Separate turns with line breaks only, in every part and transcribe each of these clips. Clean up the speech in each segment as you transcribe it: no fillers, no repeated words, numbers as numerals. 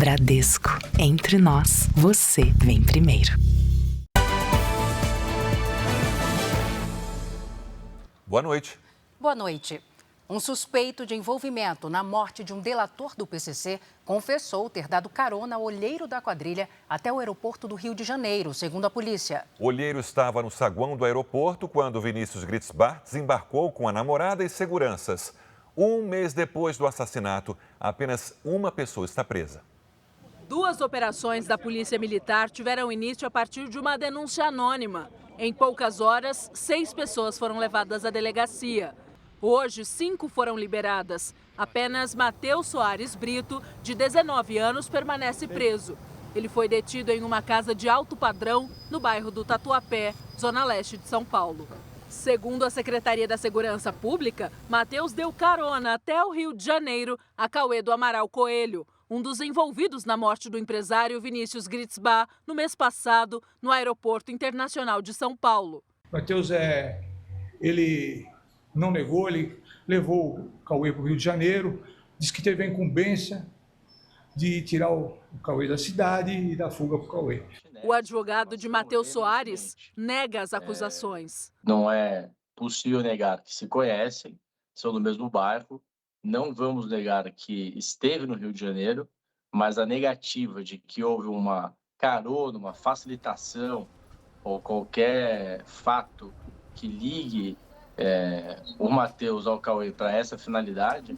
Bradesco. Entre nós, você vem primeiro.
Boa noite.
Boa noite. Um suspeito de envolvimento na morte de um delator do PCC confessou ter dado carona ao olheiro da quadrilha até o aeroporto do Rio de Janeiro, segundo a polícia.
O olheiro estava no saguão do aeroporto quando Vinícius Gritzbach desembarcou com a namorada e seguranças. Um mês depois do assassinato, apenas uma pessoa está presa.
2 operações da Polícia Militar tiveram início a partir de uma denúncia anônima. Em poucas horas, 6 pessoas foram levadas à delegacia. Hoje, 5 foram liberadas. Apenas Matheus Soares Brito, de 19 anos, permanece preso. Ele foi detido em uma casa de alto padrão no bairro do Tatuapé, zona leste de São Paulo. Segundo a Secretaria da Segurança Pública, Matheus deu carona até o Rio de Janeiro a Cauê do Amaral Coelho, um dos envolvidos na morte do empresário Vinícius Gritzbach no mês passado, no Aeroporto Internacional de São Paulo.
Matheus, ele não negou, ele levou o Cauê para o Rio de Janeiro, disse que teve a incumbência de tirar o Cauê da cidade e dar fuga para o Cauê.
O advogado de Matheus Soares nega as acusações.
Não é possível negar que se conhecem, são do mesmo bairro. Não vamos negar que esteve no Rio de Janeiro, mas a negativa de que houve uma carona, uma facilitação ou qualquer fato que ligue o Matheus ao Cauê para essa finalidade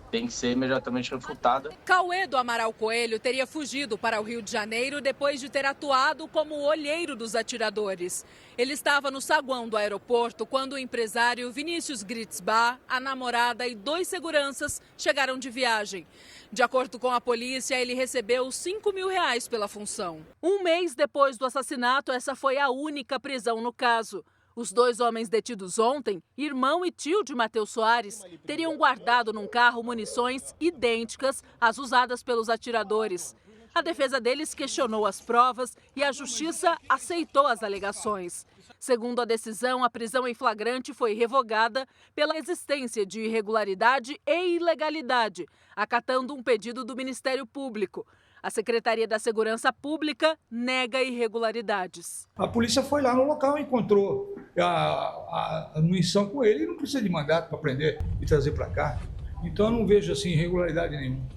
tem que ser imediatamente refutada.
Cauê do Amaral Coelho teria fugido para o Rio de Janeiro depois de ter atuado como olheiro dos atiradores. Ele estava no saguão do aeroporto quando o empresário Vinícius Gritzbach, a namorada e 2 seguranças chegaram de viagem. De acordo com a polícia, ele recebeu R$5.000 pela função. Um mês depois do assassinato, essa foi a única prisão no caso. Os 2 homens detidos ontem, irmão e tio de Matheus Soares, teriam guardado num carro munições idênticas às usadas pelos atiradores. A defesa deles questionou as provas e a justiça aceitou as alegações. Segundo a decisão, a prisão em flagrante foi revogada pela existência de irregularidade e ilegalidade, acatando um pedido do Ministério Público. A Secretaria da Segurança Pública nega irregularidades.
A polícia foi lá no local e encontrou a munição com ele e não precisa de mandato para prender e trazer para cá. Então eu não vejo assim irregularidade nenhuma.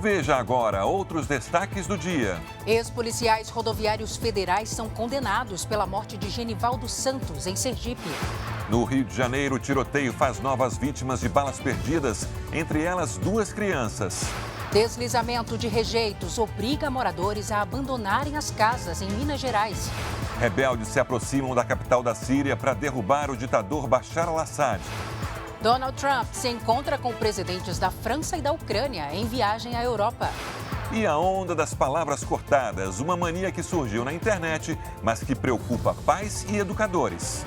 Veja agora outros destaques do dia.
Ex-policiais rodoviários federais são condenados pela morte de Genivaldo Santos, em Sergipe.
No Rio de Janeiro, o tiroteio faz novas vítimas de balas perdidas, entre elas 2 crianças.
Deslizamento de rejeitos obriga moradores a abandonarem as casas em Minas Gerais.
Rebeldes se aproximam da capital da Síria para derrubar o ditador Bashar al-Assad.
Donald Trump se encontra com presidentes da França e da Ucrânia em viagem à Europa.
E a onda das palavras cortadas, uma mania que surgiu na internet, mas que preocupa pais e educadores.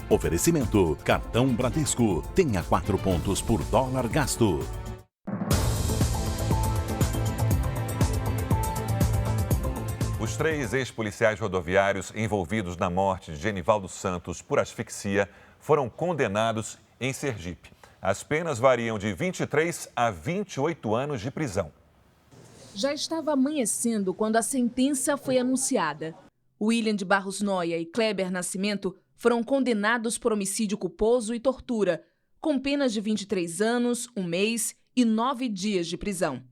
Oferecimento: Cartão Bradesco. Tenha 4 pontos por dólar gasto.
Os 3 ex-policiais rodoviários envolvidos na morte de Genivaldo Santos por asfixia foram condenados em Sergipe. As penas variam de 23 a 28 anos de prisão.
Já estava amanhecendo quando a sentença foi anunciada. William de Barros Noia e Kleber Nascimento foram condenados por homicídio culposo e tortura, com penas de 23 anos, 1 mês e 9 dias de prisão.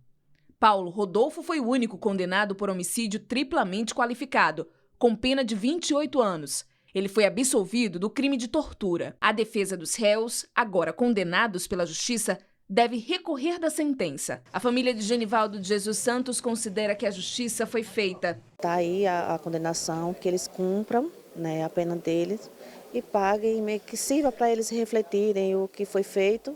Paulo Rodolfo foi o único condenado por homicídio triplamente qualificado, com pena de 28 anos. Ele foi absolvido do crime de tortura. A defesa dos réus, agora condenados pela justiça, deve recorrer da sentença. A família de Genivaldo de Jesus Santos considera que a justiça foi feita.
Está aí a condenação, que eles cumpram, a pena deles e paguem, meio que sirva para eles refletirem o que foi feito,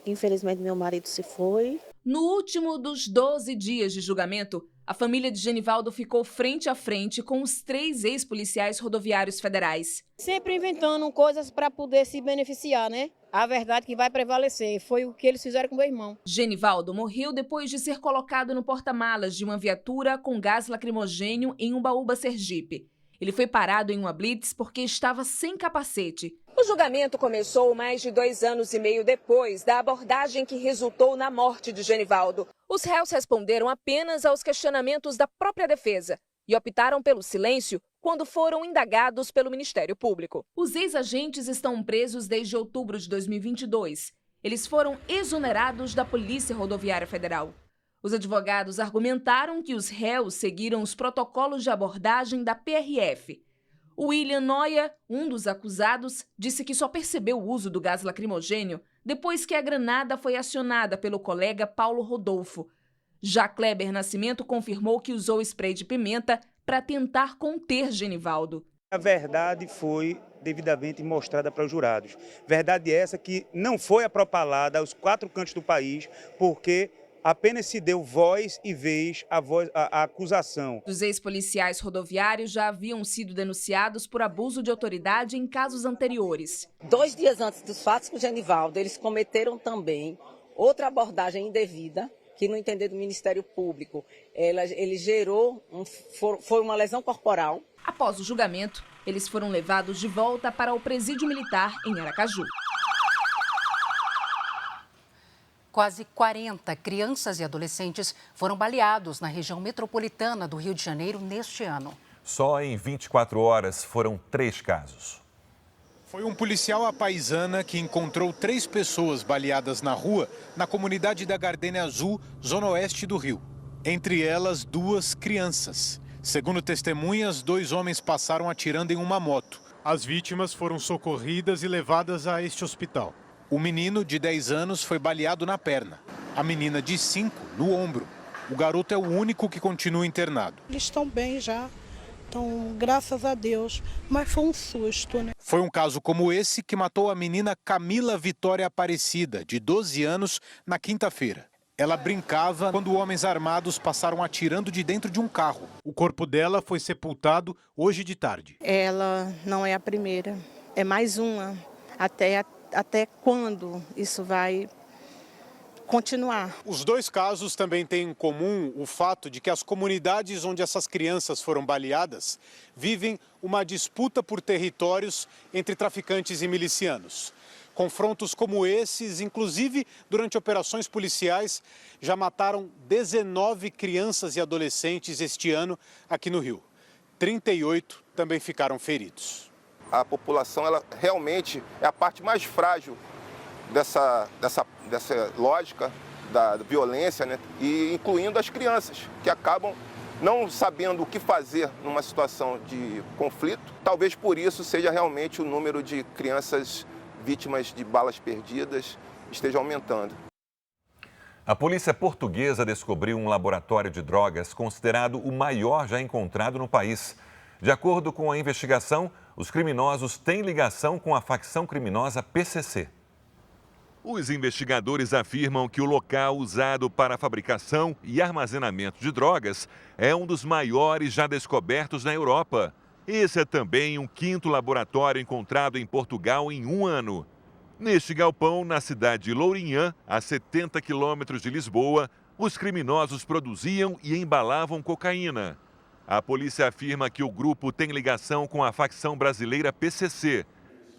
que infelizmente meu marido se foi.
No último dos 12 dias de julgamento, a família de Genivaldo ficou frente a frente com os 3 ex-policiais rodoviários federais.
Sempre inventando coisas para poder se beneficiar, A verdade que vai prevalecer foi o que eles fizeram com meu irmão.
Genivaldo morreu depois de ser colocado no porta-malas de uma viatura com gás lacrimogênio em Umbaúba, Sergipe. Ele foi parado em uma blitz porque estava sem capacete.
O julgamento começou mais de 2 anos e meio depois da abordagem que resultou na morte de Genivaldo. Os réus responderam apenas aos questionamentos da própria defesa e optaram pelo silêncio quando foram indagados pelo Ministério Público.
Os ex-agentes estão presos desde outubro de 2022. Eles foram exonerados da Polícia Rodoviária Federal. Os advogados argumentaram que os réus seguiram os protocolos de abordagem da PRF. O William Noia, um dos acusados, disse que só percebeu o uso do gás lacrimogênio depois que a granada foi acionada pelo colega Paulo Rodolfo. Já Kleber Nascimento confirmou que usou spray de pimenta para tentar conter Genivaldo.
A verdade foi devidamente mostrada para os jurados. Verdade essa que não foi apropalada aos 4 cantos do país, porque apenas se deu voz e vez à acusação.
Os ex-policiais rodoviários já haviam sido denunciados por abuso de autoridade em casos anteriores.
2 dias antes dos fatos com o Genivaldo, eles cometeram também outra abordagem indevida, que no entender do Ministério Público, ele gerou, foi uma lesão corporal.
Após o julgamento, eles foram levados de volta para o presídio militar em Aracaju.
Quase 40 crianças e adolescentes foram baleados na região metropolitana do Rio de Janeiro neste ano.
Só em 24 horas foram 3 casos.
Foi um policial à paisana que encontrou 3 pessoas baleadas na rua, na comunidade da Gardênia Azul, zona oeste do Rio. Entre elas, 2 crianças. Segundo testemunhas, 2 homens passaram atirando em uma moto. As vítimas foram socorridas e levadas a este hospital. O menino, de 10 anos, foi baleado na perna. A menina, de 5, no ombro. O garoto é o único que continua internado.
Eles estão bem já, então, graças a Deus. Mas foi um susto, né?
Foi um caso como esse que matou a menina Camila Vitória Aparecida, de 12 anos, na quinta-feira. Ela brincava quando homens armados passaram atirando de dentro de um carro. O corpo dela foi sepultado hoje de tarde.
Ela não é a primeira, é mais uma. Até quando isso vai continuar?
Os 2 casos também têm em comum o fato de que as comunidades onde essas crianças foram baleadas vivem uma disputa por territórios entre traficantes e milicianos. Confrontos como esses, inclusive durante operações policiais, já mataram 19 crianças e adolescentes este ano aqui no Rio. 38 também ficaram feridos.
A população, ela realmente é a parte mais frágil dessa lógica da violência, né? E incluindo as crianças, que acabam não sabendo o que fazer numa situação de conflito. Talvez por isso seja realmente o número de crianças vítimas de balas perdidas esteja aumentando.
A polícia portuguesa descobriu um laboratório de drogas considerado o maior já encontrado no país. De acordo com a investigação, os criminosos têm ligação com a facção criminosa PCC. Os investigadores afirmam que o local usado para a fabricação e armazenamento de drogas é um dos maiores já descobertos na Europa. Esse é também um 5º laboratório encontrado em Portugal em um ano. Neste galpão, na cidade de Lourinhã, a 70 quilômetros de Lisboa, os criminosos produziam e embalavam cocaína. A polícia afirma que o grupo tem ligação com a facção brasileira PCC.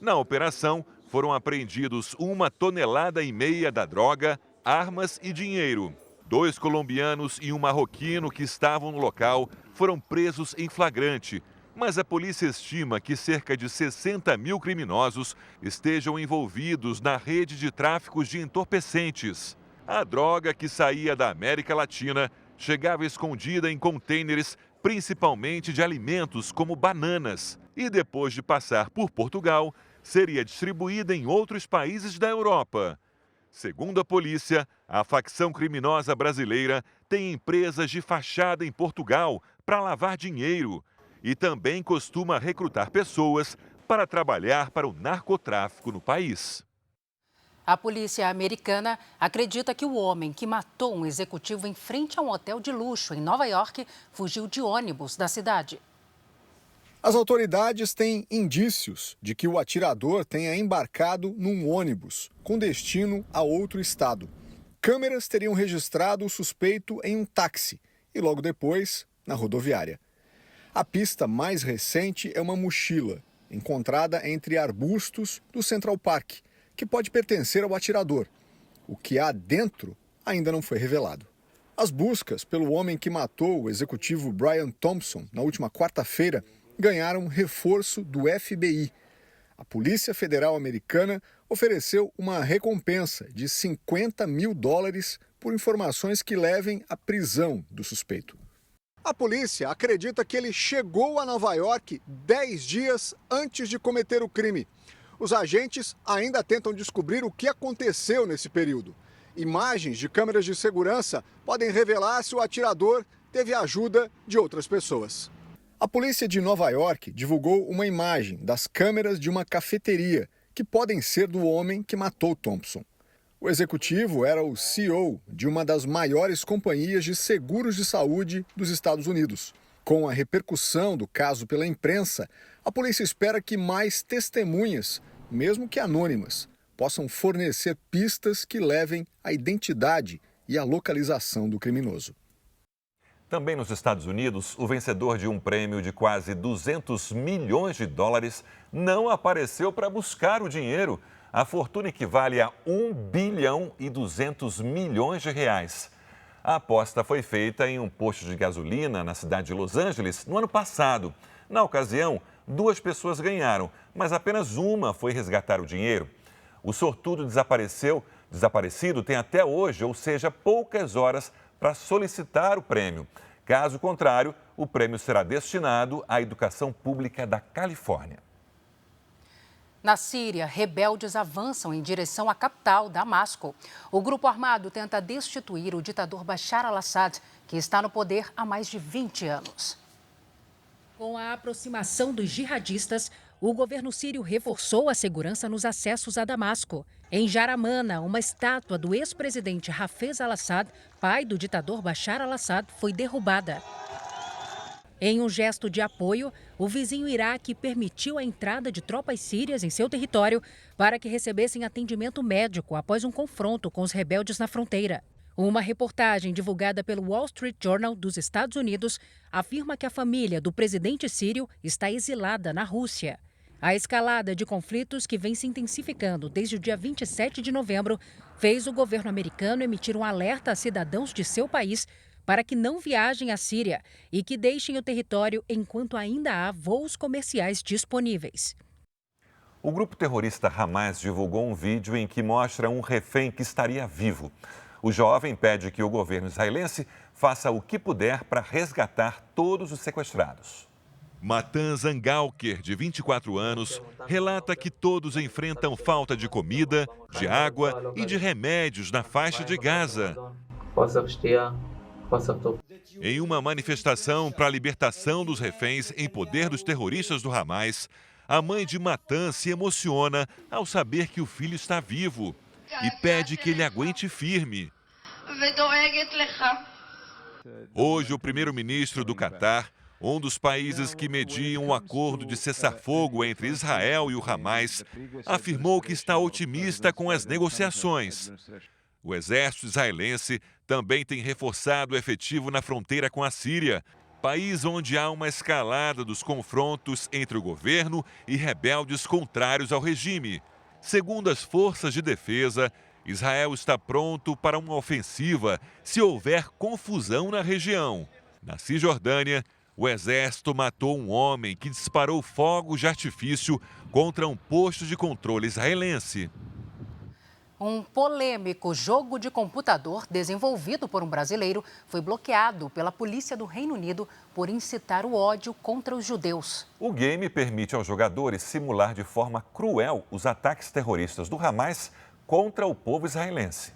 Na operação, foram apreendidos 1,5 toneladas da droga, armas e dinheiro. 2 colombianos e um marroquino que estavam no local foram presos em flagrante, mas a polícia estima que cerca de 60 mil criminosos estejam envolvidos na rede de tráfico de entorpecentes. A droga que saía da América Latina chegava escondida em contêineres, principalmente de alimentos como bananas, e depois de passar por Portugal, seria distribuída em outros países da Europa. Segundo a polícia, a facção criminosa brasileira tem empresas de fachada em Portugal para lavar dinheiro e também costuma recrutar pessoas para trabalhar para o narcotráfico no país.
A polícia americana acredita que o homem que matou um executivo em frente a um hotel de luxo em Nova York fugiu de ônibus da cidade.
As autoridades têm indícios de que o atirador tenha embarcado num ônibus com destino a outro estado. Câmeras teriam registrado o suspeito em um táxi e logo depois na rodoviária. A pista mais recente é uma mochila, encontrada entre arbustos do Central Park, que pode pertencer ao atirador. O que há dentro ainda não foi revelado. As buscas pelo homem que matou o executivo Brian Thompson na última quarta-feira ganharam reforço do FBI. A Polícia Federal Americana ofereceu uma recompensa de $50 mil por informações que levem à prisão do suspeito. A polícia acredita que ele chegou a Nova York 10 dias antes de cometer o crime. Os agentes ainda tentam descobrir o que aconteceu nesse período. Imagens de câmeras de segurança podem revelar se o atirador teve a ajuda de outras pessoas. A polícia de Nova York divulgou uma imagem das câmeras de uma cafeteria que podem ser do homem que matou Thompson. O executivo era o CEO de uma das maiores companhias de seguros de saúde dos Estados Unidos. Com a repercussão do caso pela imprensa, a polícia espera que mais testemunhas, mesmo que anônimas, possam fornecer pistas que levem à identidade e à localização do criminoso.
Também nos Estados Unidos, o vencedor de um prêmio de quase $200 milhões não apareceu para buscar o dinheiro. A fortuna equivale a R$1 bilhão e 200 milhões de reais. A aposta foi feita em um posto de gasolina na cidade de Los Angeles no ano passado. Na ocasião, 2 pessoas ganharam, mas apenas uma foi resgatar o dinheiro. O sortudo desaparecido tem até hoje, ou seja, poucas horas para solicitar o prêmio. Caso contrário, o prêmio será destinado à educação pública da Califórnia.
Na Síria, rebeldes avançam em direção à capital, Damasco. O grupo armado tenta destituir o ditador Bashar al-Assad, que está no poder há mais de 20 anos.
Com a aproximação dos jihadistas, o governo sírio reforçou a segurança nos acessos a Damasco. Em Jaramana, uma estátua do ex-presidente Hafez al-Assad, pai do ditador Bashar al-Assad, foi derrubada. Em um gesto de apoio, o vizinho Iraque permitiu a entrada de tropas sírias em seu território para que recebessem atendimento médico após um confronto com os rebeldes na fronteira. Uma reportagem divulgada pelo Wall Street Journal dos Estados Unidos afirma que a família do presidente sírio está exilada na Rússia. A escalada de conflitos, que vem se intensificando desde o dia 27 de novembro, fez o governo americano emitir um alerta a cidadãos de seu país para que não viajem à Síria e que deixem o território enquanto ainda há voos comerciais disponíveis.
O grupo terrorista Hamas divulgou um vídeo em que mostra um refém que estaria vivo. O jovem pede que o governo israelense faça o que puder para resgatar todos os sequestrados.
Matan Zangalker, de 24 anos, relata que todos enfrentam falta de comida, de água e de remédios na faixa de Gaza. Em uma manifestação para a libertação dos reféns em poder dos terroristas do Hamas, a mãe de Matan se emociona ao saber que o filho está vivo e pede que ele aguente firme. Hoje, o primeiro-ministro do Catar, um dos países que mediam um acordo de cessar-fogo entre Israel e o Hamas, afirmou que está otimista com as negociações. O exército israelense também tem reforçado o efetivo na fronteira com a Síria, país onde há uma escalada dos confrontos entre o governo e rebeldes contrários ao regime. Segundo as forças de defesa, Israel está pronto para uma ofensiva se houver confusão na região. Na Cisjordânia, o exército matou um homem que disparou fogos de artifício contra um posto de controle israelense.
Um polêmico jogo de computador desenvolvido por um brasileiro foi bloqueado pela polícia do Reino Unido por incitar o ódio contra os judeus.
O game permite aos jogadores simular de forma cruel os ataques terroristas do Hamas contra o povo israelense.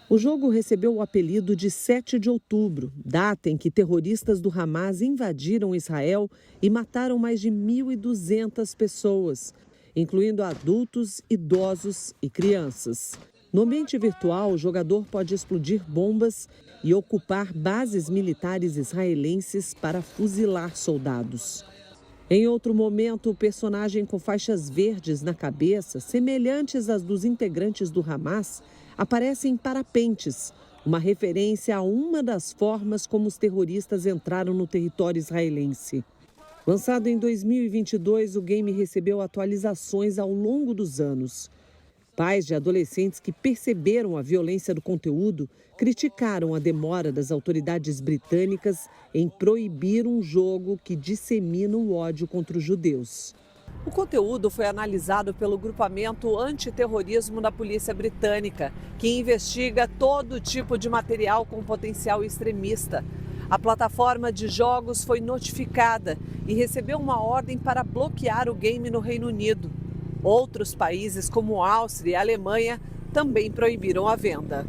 O jogo recebeu o apelido de 7 de outubro, data em que terroristas do Hamas invadiram Israel e mataram mais de 1.200 pessoas, incluindo adultos, idosos e crianças. No ambiente virtual, o jogador pode explodir bombas e ocupar bases militares israelenses para fuzilar soldados. Em outro momento, o personagem com faixas verdes na cabeça, semelhantes às dos integrantes do Hamas, aparece em parapentes, uma referência a uma das formas como os terroristas entraram no território israelense. Lançado em 2022, o game recebeu atualizações ao longo dos anos. Pais de adolescentes que perceberam a violência do conteúdo criticaram a demora das autoridades britânicas em proibir um jogo que dissemina o ódio contra os judeus. O conteúdo foi analisado pelo Grupamento Antiterrorismo da Polícia Britânica, que investiga todo tipo de material com potencial extremista. A plataforma de jogos foi notificada e recebeu uma ordem para bloquear o game no Reino Unido. Outros países, como Áustria e Alemanha, também proibiram a venda.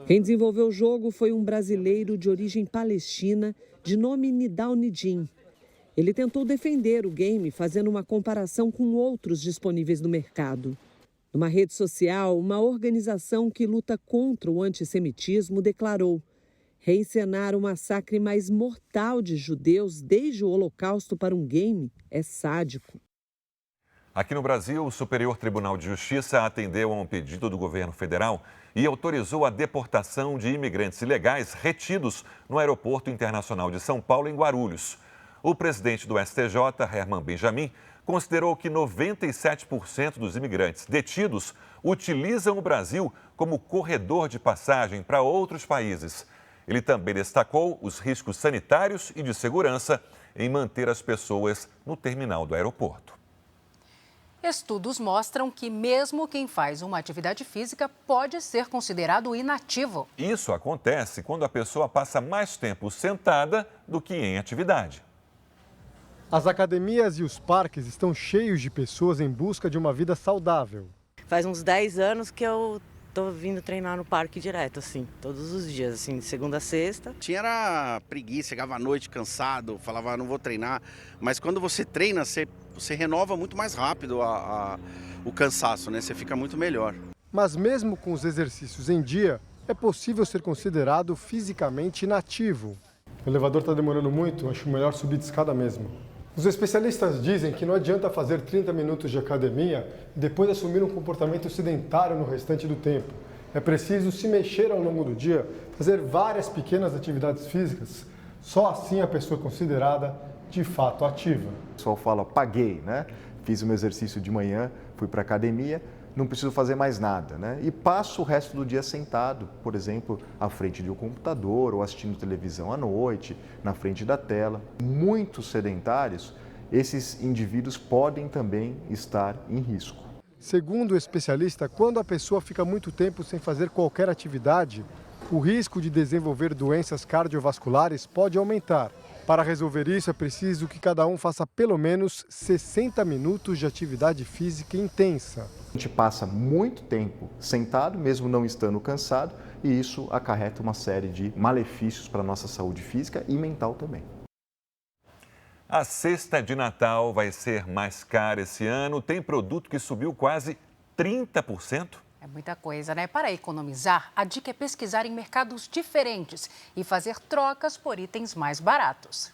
Quem desenvolveu o jogo foi um brasileiro de origem palestina, de nome Nidal Nidin. Ele tentou defender o game fazendo uma comparação com outros disponíveis no mercado. Numa rede social, uma organização que luta contra o antissemitismo declarou: reencenar o massacre mais mortal de judeus desde o Holocausto para um game é sádico.
Aqui no Brasil, o Superior Tribunal de Justiça atendeu a um pedido do governo federal e autorizou a deportação de imigrantes ilegais retidos no Aeroporto Internacional de São Paulo, em Guarulhos. O presidente do STJ, Herman Benjamin, considerou que 97% dos imigrantes detidos utilizam o Brasil como corredor de passagem para outros países. Ele também destacou os riscos sanitários e de segurança em manter as pessoas no terminal do aeroporto.
Estudos mostram que mesmo quem faz uma atividade física pode ser considerado inativo.
Isso acontece quando a pessoa passa mais tempo sentada do que em atividade.
As academias e os parques estão cheios de pessoas em busca de uma vida saudável.
Faz uns 10 anos que eu tô vindo treinar no parque direto, assim, todos os dias, assim, de segunda a sexta.
Era preguiça, chegava à noite cansado, falava, não vou treinar. Mas quando você treina, você renova muito mais rápido o cansaço, né? Você fica muito melhor.
Mas mesmo com os exercícios em dia, é possível ser considerado fisicamente inativo. O elevador está demorando muito, acho melhor subir de escada mesmo. Os especialistas dizem que não adianta fazer 30 minutos de academia e depois assumir um comportamento sedentário no restante do tempo. É preciso se mexer ao longo do dia, fazer várias pequenas atividades físicas. Só assim a pessoa é considerada de fato ativa.
O pessoal fala, paguei, né? Fiz o meu exercício de manhã, fui para a academia, não preciso fazer mais nada, né? E passo o resto do dia sentado, por exemplo, à frente de um computador ou assistindo televisão à noite, na frente da tela. Muitos sedentários, esses indivíduos podem também estar em risco.
Segundo o especialista, quando a pessoa fica muito tempo sem fazer qualquer atividade, o risco de desenvolver doenças cardiovasculares pode aumentar. Para resolver isso, é preciso que cada um faça pelo menos 60 minutos de atividade física intensa.
A gente passa muito tempo sentado, mesmo não estando cansado, e isso acarreta uma série de malefícios para a nossa saúde física e mental também.
A cesta de Natal vai ser mais cara esse ano. Tem produto que subiu quase 30%.
É muita coisa, né? Para economizar, a dica é pesquisar em mercados diferentes e fazer trocas por itens mais baratos.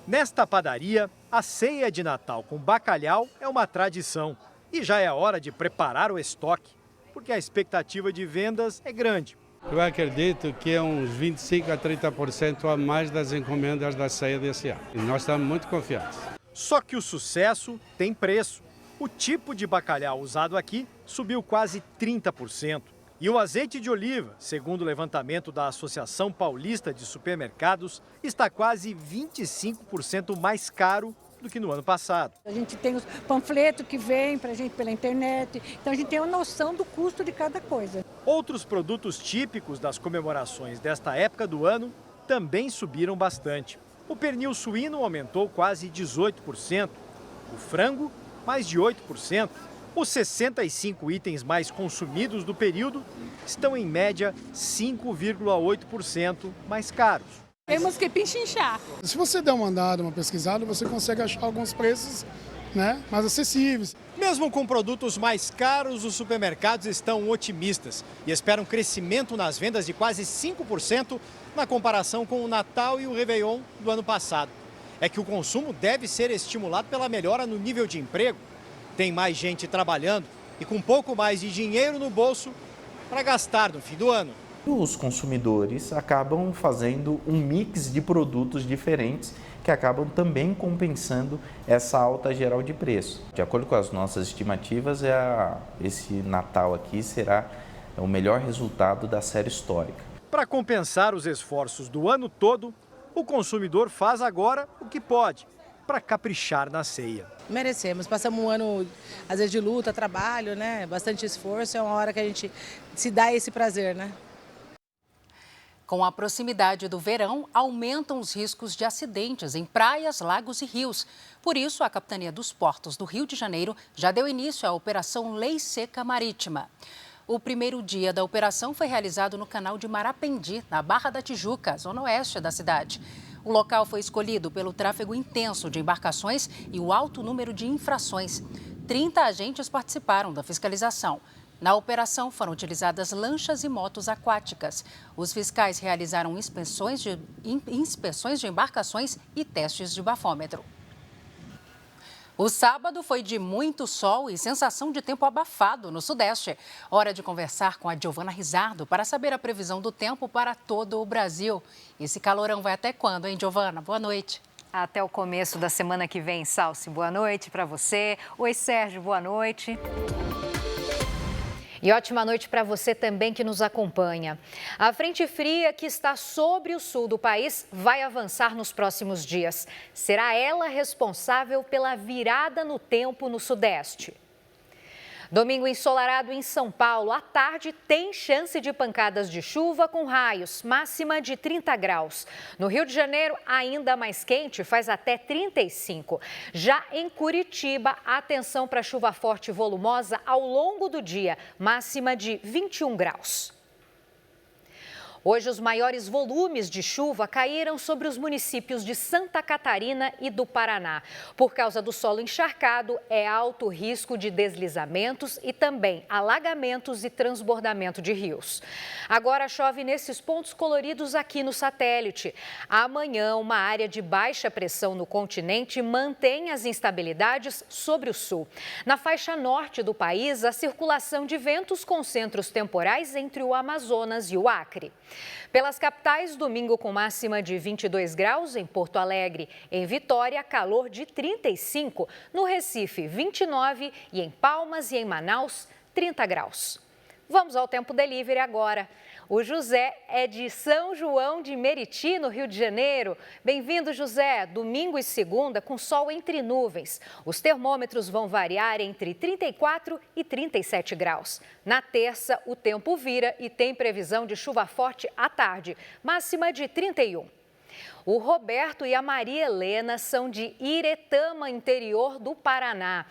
Nesta padaria, a ceia de Natal com bacalhau é uma tradição. E já é a hora de preparar o estoque, porque a expectativa de vendas é grande.
Eu acredito que é uns 25% a 30% a mais das encomendas da ceia desse ano. E nós estamos muito confiantes.
Só que o sucesso tem preço. O tipo de bacalhau usado aqui subiu quase 30%. E o azeite de oliva, segundo o levantamento da Associação Paulista de Supermercados, está quase 25% mais caro do que no ano passado.
A gente tem os panfletos que vêm para a gente pela internet, então a gente tem uma noção do custo de cada coisa.
Outros produtos típicos das comemorações desta época do ano também subiram bastante. O pernil suíno aumentou quase 18%, o frango mais de 8%. Os 65 itens mais consumidos do período estão em média 5,8% mais caros.
Temos que pinchinchar.
Se você der uma andada, uma pesquisada, você consegue achar alguns preços, né, mais acessíveis.
Mesmo com produtos mais caros, os supermercados estão otimistas e esperam crescimento nas vendas de quase 5% na comparação com o Natal e o Réveillon do ano passado. É que o consumo deve ser estimulado pela melhora no nível de emprego. Tem mais gente trabalhando e com um pouco mais de dinheiro no bolso para gastar no fim do ano.
Os consumidores acabam fazendo um mix de produtos diferentes que acabam também compensando essa alta geral de preço. De acordo com as nossas estimativas, esse Natal aqui será o melhor resultado da série histórica.
Para compensar os esforços do ano todo, o consumidor faz agora o que pode para caprichar na ceia.
Merecemos, passamos um ano, às vezes, de luta, trabalho, né? Bastante esforço, é uma hora que a gente se dá esse prazer, né?
Com a proximidade do verão, aumentam os riscos de acidentes em praias, lagos e rios. Por isso, a Capitania dos Portos do Rio de Janeiro já deu início à Operação Lei Seca Marítima. O primeiro dia da operação foi realizado no canal de Marapendi, na Barra da Tijuca, zona oeste da cidade. O local foi escolhido pelo tráfego intenso de embarcações e o alto número de infrações. 30 agentes participaram da fiscalização. Na operação foram utilizadas lanchas e motos aquáticas. Os fiscais realizaram inspeções de embarcações e testes de bafômetro. O sábado foi de muito sol e sensação de tempo abafado no Sudeste. Hora de conversar com a Giovana Rizardo para saber a previsão do tempo para todo o Brasil. Esse calorão vai até quando, hein, Giovana? Boa noite.
Até o começo da semana que vem, Salsi. Boa noite para você. Oi, Sérgio, boa noite. E ótima noite para você também que nos acompanha. A frente fria que está sobre o sul do país vai avançar nos próximos dias. Será ela responsável pela virada no tempo no Sudeste. Domingo ensolarado em São Paulo, à tarde tem chance de pancadas de chuva com raios, máxima de 30 graus. No Rio de Janeiro, ainda mais quente, faz até 35. Já em Curitiba, atenção para chuva forte e volumosa ao longo do dia, máxima de 21 graus. Hoje, os maiores volumes de chuva caíram sobre os municípios de Santa Catarina e do Paraná. Por causa do solo encharcado, é alto risco de deslizamentos e também alagamentos e transbordamento de rios. Agora chove nesses pontos coloridos aqui no satélite. Amanhã, uma área de baixa pressão no continente mantém as instabilidades sobre o sul. Na faixa norte do país, a circulação de ventos com centros temporais entre o Amazonas e o Acre. Pelas capitais, domingo com máxima de 22 graus em Porto Alegre. Em Vitória, calor de 35. No Recife, 29 e em Palmas e em Manaus, 30 graus. Vamos ao Tempo Delivery agora. O José é de São João de Meriti, no Rio de Janeiro. Bem-vindo, José. Domingo e segunda com sol entre nuvens. Os termômetros vão variar entre 34 e 37 graus. Na terça, o tempo vira e tem previsão de chuva forte à tarde, máxima de 31. O Roberto e a Maria Helena são de Iretama, interior do Paraná.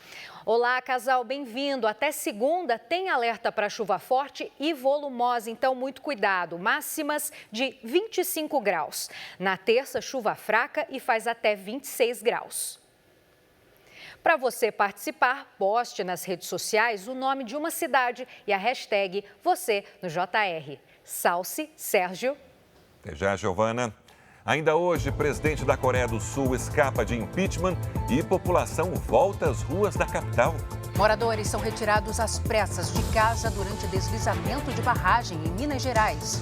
Olá, casal, bem-vindo. Até segunda tem alerta para chuva forte e volumosa, então muito cuidado. Máximas de 25 graus. Na terça, chuva fraca e faz até 26 graus. Para você participar, poste nas redes sociais o nome de uma cidade e a hashtag você no JR. Salsi, Sérgio.
Até já, Giovana. Ainda hoje, presidente da Coreia do Sul escapa de impeachment e população volta às ruas da capital.
Moradores são retirados às pressas de casa durante deslizamento de barragem em Minas Gerais.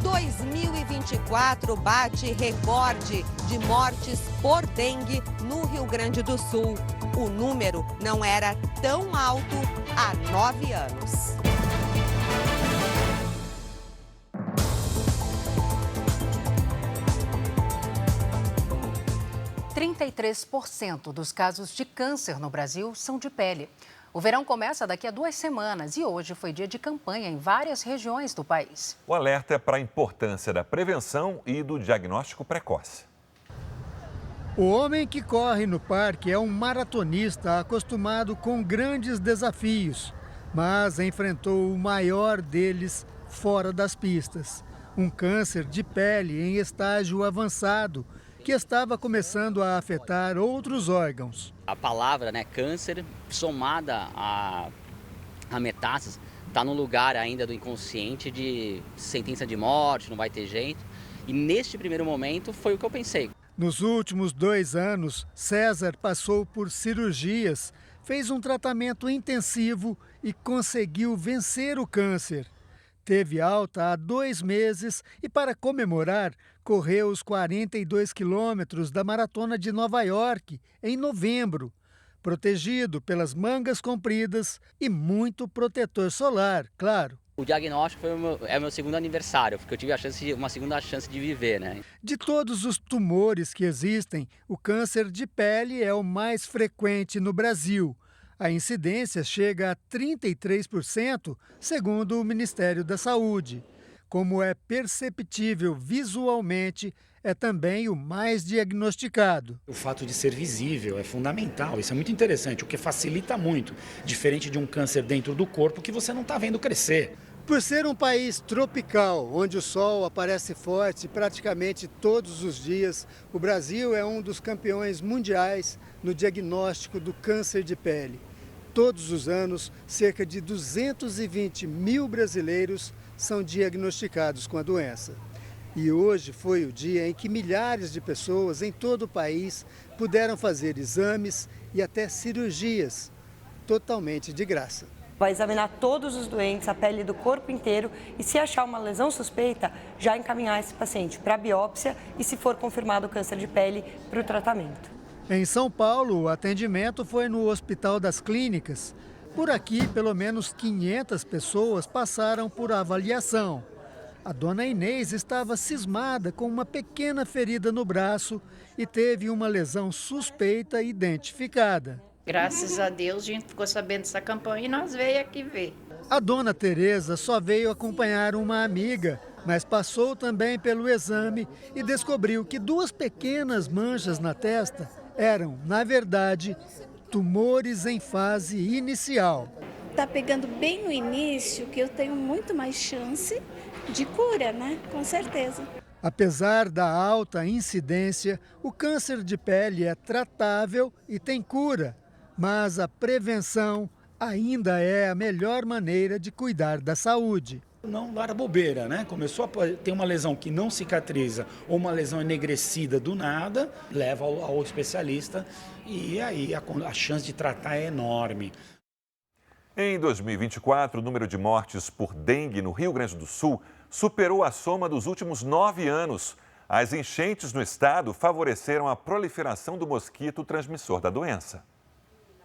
2024 bate recorde de mortes por dengue no Rio Grande do Sul. O número não era tão alto há 9 anos.
– 33% dos casos de câncer no Brasil são de pele. O verão começa daqui a 2 semanas e hoje foi dia de campanha em várias regiões do país.
O alerta é para a importância da prevenção e do diagnóstico precoce.
O homem que corre no parque é um maratonista acostumado com grandes desafios, mas enfrentou o maior deles fora das pistas. Um câncer de pele em estágio avançado, que estava começando a afetar outros órgãos.
A palavra, câncer, somada a metástase, está no lugar ainda do inconsciente de sentença de morte, não vai ter jeito. E neste primeiro momento foi o que eu pensei.
Nos últimos 2 anos, César passou por cirurgias, fez um tratamento intensivo e conseguiu vencer o câncer. Teve alta há 2 meses e, para comemorar, correu os 42 quilômetros da Maratona de Nova York em novembro, protegido pelas mangas compridas e muito protetor solar, claro.
O diagnóstico foi o meu segundo aniversário, porque eu tive uma segunda chance de viver, né?
De todos os tumores que existem, o câncer de pele é o mais frequente no Brasil. A incidência chega a 33%, segundo o Ministério da Saúde. Como é perceptível visualmente, é também o mais diagnosticado.
O fato de ser visível é fundamental, isso é muito interessante, o que facilita muito, diferente de um câncer dentro do corpo que você não está vendo crescer.
Por ser um país tropical, onde o sol aparece forte praticamente todos os dias, o Brasil é um dos campeões mundiais no diagnóstico do câncer de pele. Todos os anos, cerca de 220 mil brasileiros são diagnosticados com a doença. E hoje foi o dia em que milhares de pessoas em todo o país puderam fazer exames e até cirurgias totalmente de graça.
Vai examinar todos os doentes, a pele do corpo inteiro e, se achar uma lesão suspeita, já encaminhar esse paciente para a biópsia e, se for confirmado o câncer de pele, para o tratamento.
Em São Paulo, o atendimento foi no Hospital das Clínicas. Por aqui, pelo menos 500 pessoas passaram por avaliação. A dona Inês estava cismada com uma pequena ferida no braço e teve uma lesão suspeita identificada.
Graças a Deus, a gente ficou sabendo dessa campanha e nós veio aqui ver.
A dona Tereza só veio acompanhar uma amiga, mas passou também pelo exame e descobriu que 2 pequenas manchas na testa eram, na verdade, tumores em fase inicial.
Está pegando bem no início, que eu tenho muito mais chance de cura, né? Com certeza.
Apesar da alta incidência, o câncer de pele é tratável e tem cura. Mas a prevenção ainda é a melhor maneira de cuidar da saúde.
Não dar bobeira, né? Começou a ter uma lesão que não cicatriza ou uma lesão enegrecida do nada, leva ao especialista e aí a chance de tratar é enorme.
Em 2024, o número de mortes por dengue no Rio Grande do Sul superou a soma dos últimos 9 anos. As enchentes no estado favoreceram a proliferação do mosquito transmissor da doença.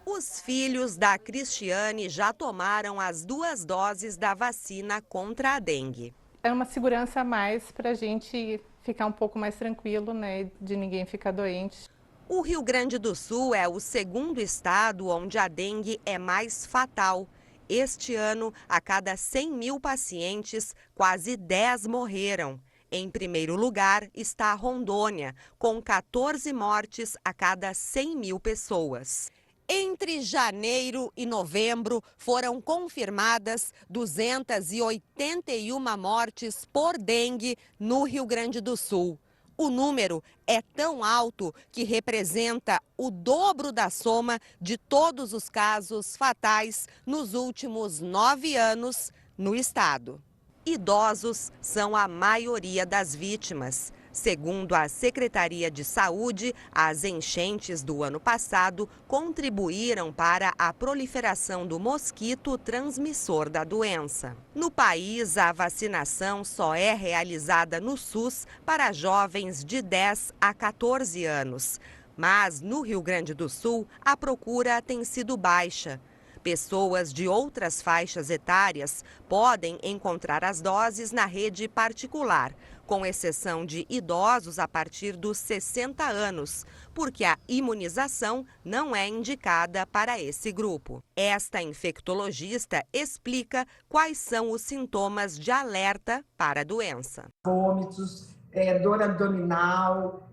Os filhos da Cristiane já tomaram as 2 doses da vacina contra a dengue.
É uma segurança a mais para a gente ficar um pouco mais tranquilo, né, de ninguém ficar doente.
O Rio Grande do Sul é o 2º estado onde a dengue é mais fatal. Este ano, a cada 100 mil pacientes, quase 10 morreram. Em primeiro lugar está Rondônia, com 14 mortes a cada 100 mil pessoas. Entre janeiro e novembro, foram confirmadas 281 mortes por dengue no Rio Grande do Sul. O número é tão alto que representa o dobro da soma de todos os casos fatais nos últimos 9 anos no estado. Idosos são a maioria das vítimas. Segundo a Secretaria de Saúde, as enchentes do ano passado contribuíram para a proliferação do mosquito transmissor da doença. No país, a vacinação só é realizada no SUS para jovens de 10 a 14 anos. Mas no Rio Grande do Sul, a procura tem sido baixa. Pessoas de outras faixas etárias podem encontrar as doses na rede particular, com exceção de idosos a partir dos 60 anos, porque a imunização não é indicada para esse grupo. Esta infectologista explica quais são os sintomas de alerta para a doença.
Vômitos, dor abdominal,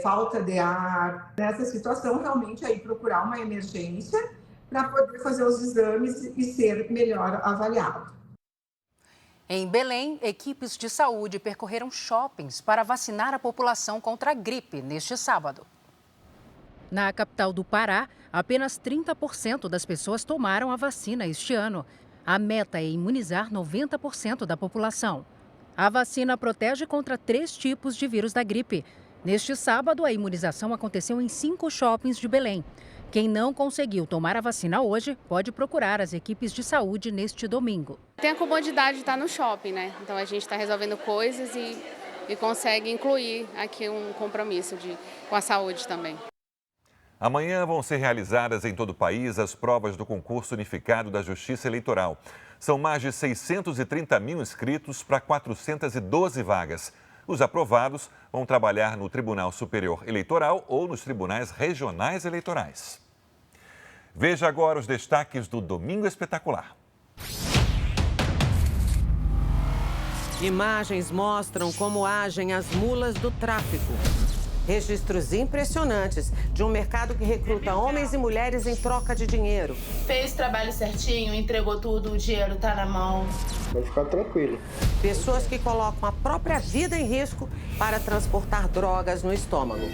falta de ar. Nessa situação, realmente, aí procurar uma emergência para poder fazer os exames e ser melhor avaliado.
Em Belém, equipes de saúde percorreram shoppings para vacinar a população contra a gripe neste sábado.
Na capital do Pará, apenas 30% das pessoas tomaram a vacina este ano. A meta é imunizar 90% da população. A vacina protege contra 3 tipos de vírus da gripe. Neste sábado, a imunização aconteceu em 5 shoppings de Belém. Quem não conseguiu tomar a vacina hoje pode procurar as equipes de saúde neste domingo.
Tem a comodidade de estar no shopping, né? Então a gente está resolvendo coisas e consegue incluir aqui um compromisso com a saúde também.
Amanhã vão ser realizadas em todo o país as provas do concurso unificado da Justiça Eleitoral. São mais de 630 mil inscritos para 412 vagas. Os aprovados vão trabalhar no Tribunal Superior Eleitoral ou nos tribunais regionais eleitorais. Veja agora os destaques do Domingo Espetacular.
Imagens mostram como agem as mulas do tráfico. Registros impressionantes de um mercado que recruta homens e mulheres em troca de dinheiro.
Fez o trabalho certinho, entregou tudo, o dinheiro está na mão.
Vai ficar tranquilo.
Pessoas que colocam a própria vida em risco para transportar drogas no estômago.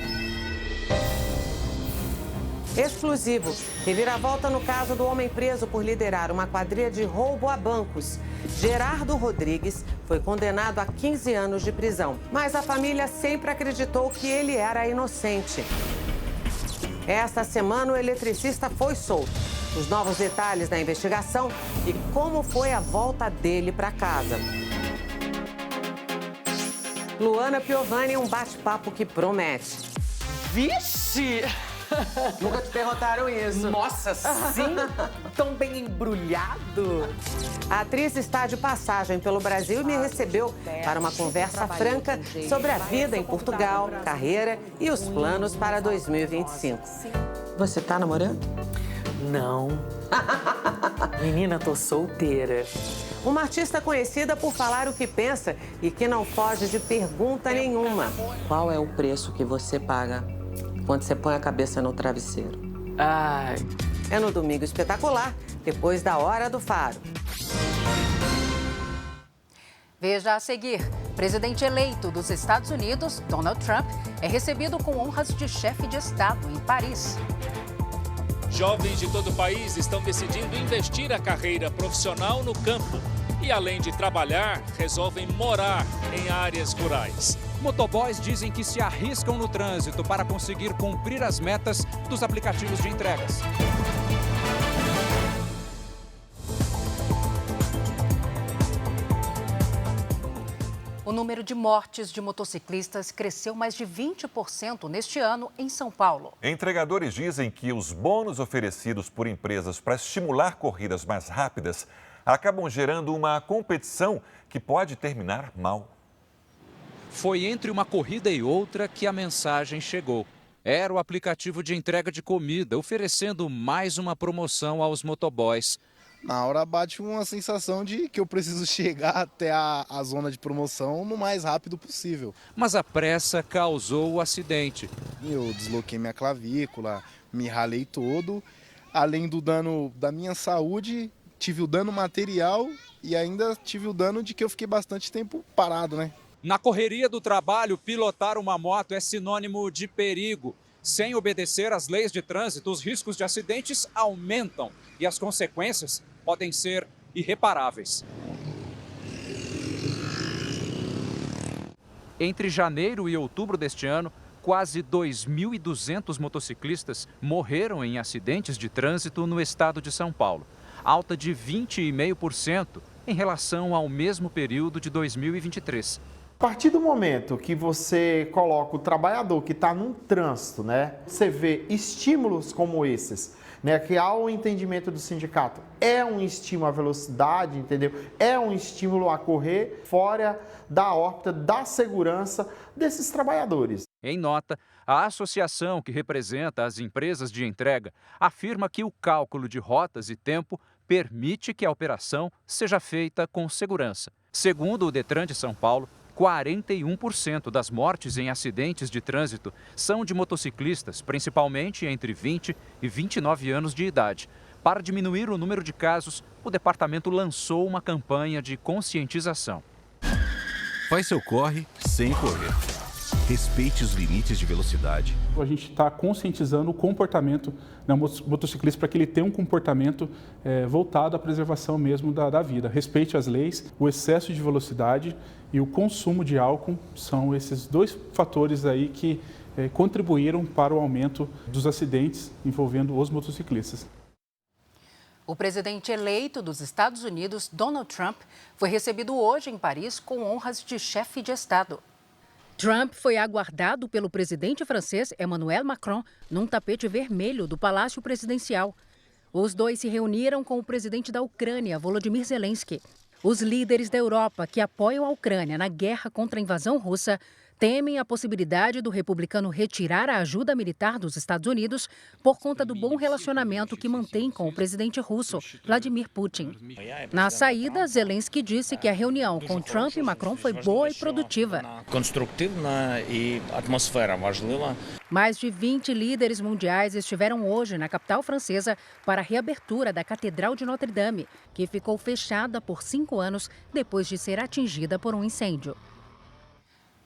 Exclusivo. Reviravolta no caso do homem preso por liderar uma quadrilha de roubo a bancos. Gerardo Rodrigues foi condenado a 15 anos de prisão, mas a família sempre acreditou que ele era inocente. Esta semana, o eletricista foi solto. Os novos detalhes da investigação e como foi a volta dele para casa. Luana Piovani, um bate-papo que promete.
Vixe!
Nunca te perguntaram isso.
Nossa, sim? Tão bem embrulhado.
A atriz está de passagem pelo Brasil e me recebeu para uma conversa franca sobre a vida em Portugal, carreira e os planos para 2025. Você tá namorando?
Não. Menina, tô solteira.
Uma artista conhecida por falar o que pensa e que não foge de pergunta nenhuma. Qual é o preço que você paga quando você põe a cabeça no travesseiro?
Ai.
É no Domingo Espetacular, depois da Hora do Faro.
Veja a seguir. Presidente eleito dos Estados Unidos, Donald Trump, é recebido com honras de chefe de Estado em Paris.
Jovens de todo o país estão decidindo investir a carreira profissional no campo e, além de trabalhar, resolvem morar em áreas rurais.
Motoboys dizem que se arriscam no trânsito para conseguir cumprir as metas dos aplicativos de entregas.
O número de mortes de motociclistas cresceu mais de 20% neste ano em São Paulo.
Entregadores dizem que os bônus oferecidos por empresas para estimular corridas mais rápidas acabam gerando uma competição que pode terminar mal.
Foi entre uma corrida e outra que a mensagem chegou. Era o aplicativo de entrega de comida, oferecendo mais uma promoção aos motoboys.
Na hora bate uma sensação de que eu preciso chegar até a zona de promoção no mais rápido possível.
Mas a pressa causou o acidente.
Eu desloquei minha clavícula, me ralei todo. Além do dano da minha saúde, tive o dano material e ainda tive o dano de que eu fiquei bastante tempo parado, né?
Na correria do trabalho, pilotar uma moto é sinônimo de perigo. Sem obedecer às leis de trânsito, os riscos de acidentes aumentam e as consequências podem ser irreparáveis. Entre janeiro e outubro deste ano, quase 2.200 motociclistas morreram em acidentes de trânsito no estado de São Paulo, alta de 20,5% em relação ao mesmo período de 2023.
A partir do momento que você coloca o trabalhador que está num trânsito, né, você vê estímulos como esses, né, que há o entendimento do sindicato, é um estímulo à velocidade, entendeu? É um estímulo a correr fora da órbita da segurança desses trabalhadores.
Em nota, a associação que representa as empresas de entrega afirma que o cálculo de rotas e tempo permite que a operação seja feita com segurança. Segundo o Detran de São Paulo, 41% das mortes em acidentes de trânsito são de motociclistas, principalmente entre 20 e 29 anos de idade. Para diminuir o número de casos, o departamento lançou uma campanha de conscientização.
Faz seu corre sem correr. Respeite os limites de velocidade.
A gente está conscientizando o comportamento do motociclista para que ele tenha um comportamento voltado à preservação mesmo da vida. Respeite as leis, o excesso de velocidade e o consumo de álcool são esses dois fatores aí que contribuíram para o aumento dos acidentes envolvendo os motociclistas.
O presidente eleito dos Estados Unidos, Donald Trump, foi recebido hoje em Paris com honras de chefe de Estado. Trump foi aguardado pelo presidente francês Emmanuel Macron num tapete vermelho do Palácio Presidencial. Os dois se reuniram com o presidente da Ucrânia, Volodymyr Zelensky. Os líderes da Europa que apoiam a Ucrânia na guerra contra a invasão russa temem a possibilidade do republicano retirar a ajuda militar dos Estados Unidos por conta do bom relacionamento que mantém com o presidente russo, Vladimir Putin. Na saída, Zelensky disse que a reunião com Trump e Macron foi boa e produtiva. Mais de 20 líderes mundiais estiveram hoje na capital francesa para a reabertura da Catedral de Notre-Dame, que ficou fechada por 5 anos depois de ser atingida por um incêndio.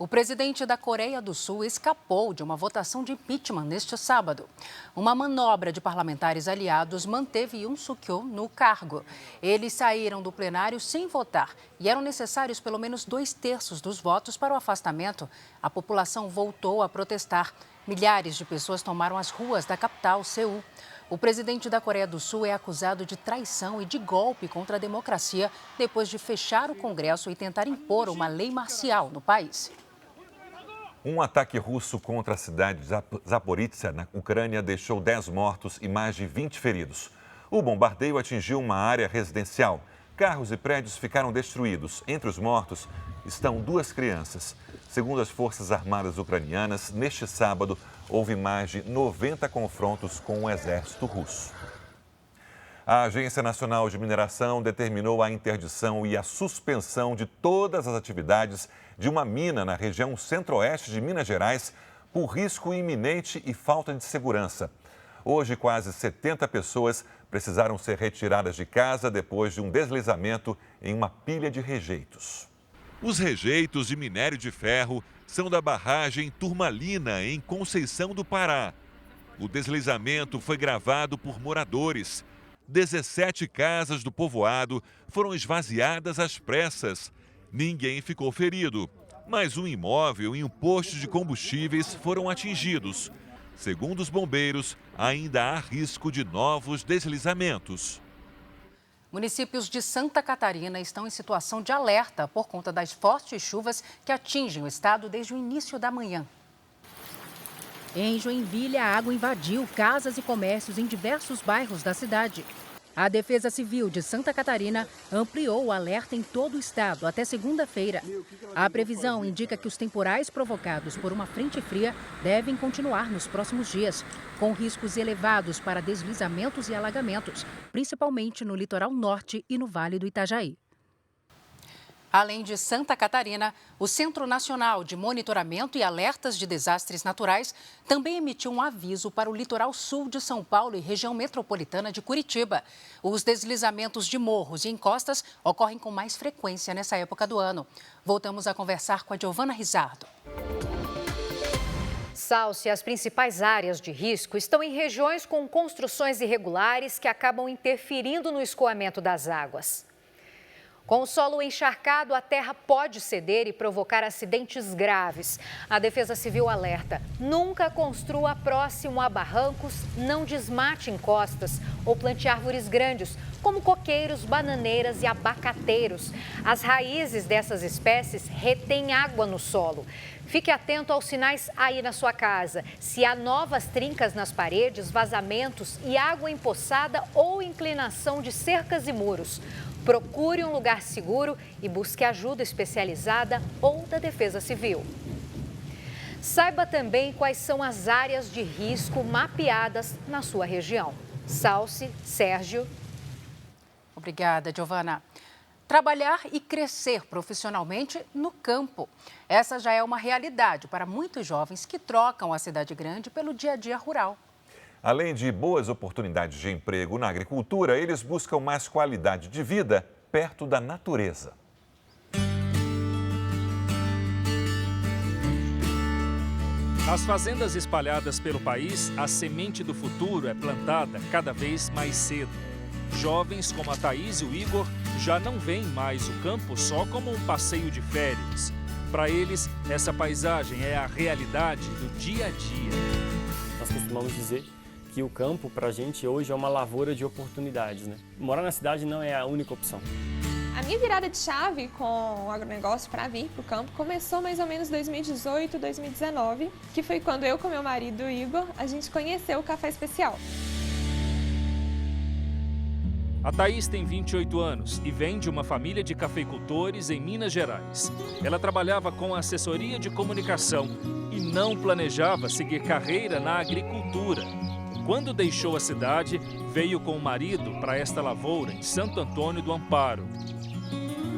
O presidente da Coreia do Sul escapou de uma votação de impeachment neste sábado. Uma manobra de parlamentares aliados manteve Yoon Suk-yeol no cargo. Eles saíram do plenário sem votar e eram necessários pelo menos 2/3 dos votos para o afastamento. A população voltou a protestar. Milhares de pessoas tomaram as ruas da capital, Seul. O presidente da Coreia do Sul é acusado de traição e de golpe contra a democracia depois de fechar o Congresso e tentar impor uma lei marcial no país.
Um ataque russo contra a cidade de Zaporizhzhia, na Ucrânia, deixou 10 mortos e mais de 20 feridos. O bombardeio atingiu uma área residencial. Carros e prédios ficaram destruídos. Entre os mortos estão 2 crianças. Segundo as Forças Armadas ucranianas, neste sábado houve mais de 90 confrontos com o exército russo. A Agência Nacional de Mineração determinou a interdição e a suspensão de todas as atividades de uma mina na região centro-oeste de Minas Gerais por risco iminente e falta de segurança. Hoje, quase 70 pessoas precisaram ser retiradas de casa depois de um deslizamento em uma pilha de rejeitos. Os rejeitos de minério de ferro são da barragem Turmalina, em Conceição do Pará. O deslizamento foi gravado por moradores. 17 casas do povoado foram esvaziadas às pressas. Ninguém ficou ferido, mas um imóvel e um posto de combustíveis foram atingidos. Segundo os bombeiros, ainda há risco de novos deslizamentos.
Municípios de Santa Catarina estão em situação de alerta por conta das fortes chuvas que atingem o estado desde o início da manhã. Em Joinville, a água invadiu casas e comércios em diversos bairros da cidade. A Defesa Civil de Santa Catarina ampliou o alerta em todo o estado até segunda-feira. A previsão indica que os temporais provocados por uma frente fria devem continuar nos próximos dias, com riscos elevados para deslizamentos e alagamentos, principalmente no litoral norte e no Vale do Itajaí. Além de Santa Catarina, o Centro Nacional de Monitoramento e Alertas de Desastres Naturais também emitiu um aviso para o litoral sul de São Paulo e região metropolitana de Curitiba. Os deslizamentos de morros e encostas ocorrem com mais frequência nessa época do ano. Voltamos a conversar com a Giovana Rizardo.
Salce, as principais áreas de risco estão em regiões com construções irregulares que acabam interferindo no escoamento das águas. Com o solo encharcado, a terra pode ceder e provocar acidentes graves. A Defesa Civil alerta: nunca construa próximo a barrancos, não desmate encostas ou plante árvores grandes, como coqueiros, bananeiras e abacateiros. As raízes dessas espécies retêm água no solo. Fique atento aos sinais aí na sua casa. Se há novas trincas nas paredes, vazamentos e água empoçada ou inclinação de cercas e muros. Procure um lugar seguro e busque ajuda especializada ou da Defesa Civil. Saiba também quais são as áreas de risco mapeadas na sua região. Salce, Sérgio.
Obrigada, Giovana. Trabalhar e crescer profissionalmente no campo. Essa já é uma realidade para muitos jovens que trocam a cidade grande pelo dia a dia rural.
Além de boas oportunidades de emprego na agricultura, eles buscam mais qualidade de vida perto da natureza.
Nas fazendas espalhadas pelo país, a semente do futuro é plantada cada vez mais cedo. Jovens como a Thaís e o Igor já não veem mais o campo só como um passeio de férias. Para eles, essa paisagem é a realidade do dia a dia.
Nós costumamos dizer que o campo, para a gente, hoje é uma lavoura de oportunidades, né? Morar na cidade não é a única opção.
A minha virada de chave com o agronegócio para vir para o campo começou mais ou menos em 2018, 2019, que foi quando eu com meu marido Igor, a gente conheceu o Café Especial.
A Thaís tem 28 anos e vem de uma família de cafeicultores em Minas Gerais. Ela trabalhava com assessoria de comunicação e não planejava seguir carreira na agricultura. Quando deixou a cidade, veio com o marido para esta lavoura em Santo Antônio do Amparo.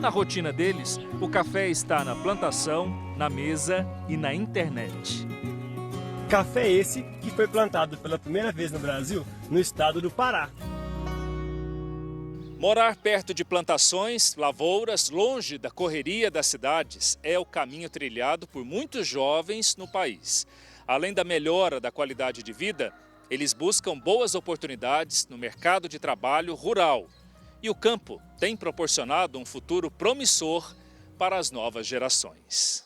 Na rotina deles, o café está na plantação, na mesa e na internet.
Café esse que foi plantado pela primeira vez no Brasil, no estado do Pará.
Morar perto de plantações, lavouras, longe da correria das cidades, é o caminho trilhado por muitos jovens no país. Além da melhora da qualidade de vida, eles buscam boas oportunidades no mercado de trabalho rural. E o campo tem proporcionado um futuro promissor para as novas gerações.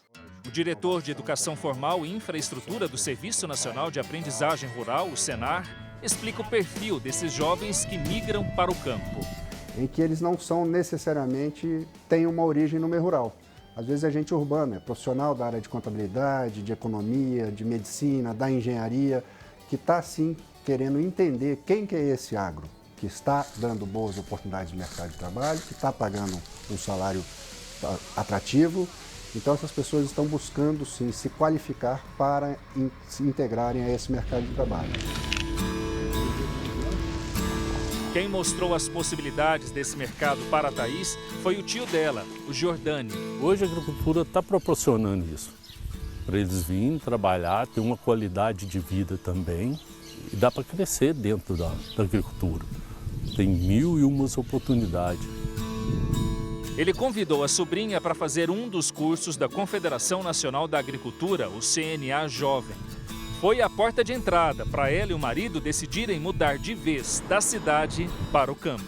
O diretor de Educação Formal e Infraestrutura do Serviço Nacional de Aprendizagem Rural, o Senar, explica o perfil desses jovens que migram para o campo.
Em que eles não são necessariamente, têm uma origem no meio rural. Às vezes é gente urbana, é profissional da área de contabilidade, de economia, de medicina, da engenharia, que está sim querendo entender quem que é esse agro, que está dando boas oportunidades de mercado de trabalho, que está pagando um salário atrativo. Então essas pessoas estão buscando sim se qualificar para se integrarem a esse mercado de trabalho.
Quem mostrou as possibilidades desse mercado para a Thaís foi o tio dela, o Jordani.
Hoje a agricultura está proporcionando isso, para eles virem trabalhar, ter uma qualidade de vida também, e dá para crescer dentro da agricultura. Tem 1001 oportunidades.
Ele convidou a sobrinha para fazer um dos cursos da Confederação Nacional da Agricultura, o CNA Jovem. Foi a porta de entrada para ela e o marido decidirem mudar de vez da cidade para o campo.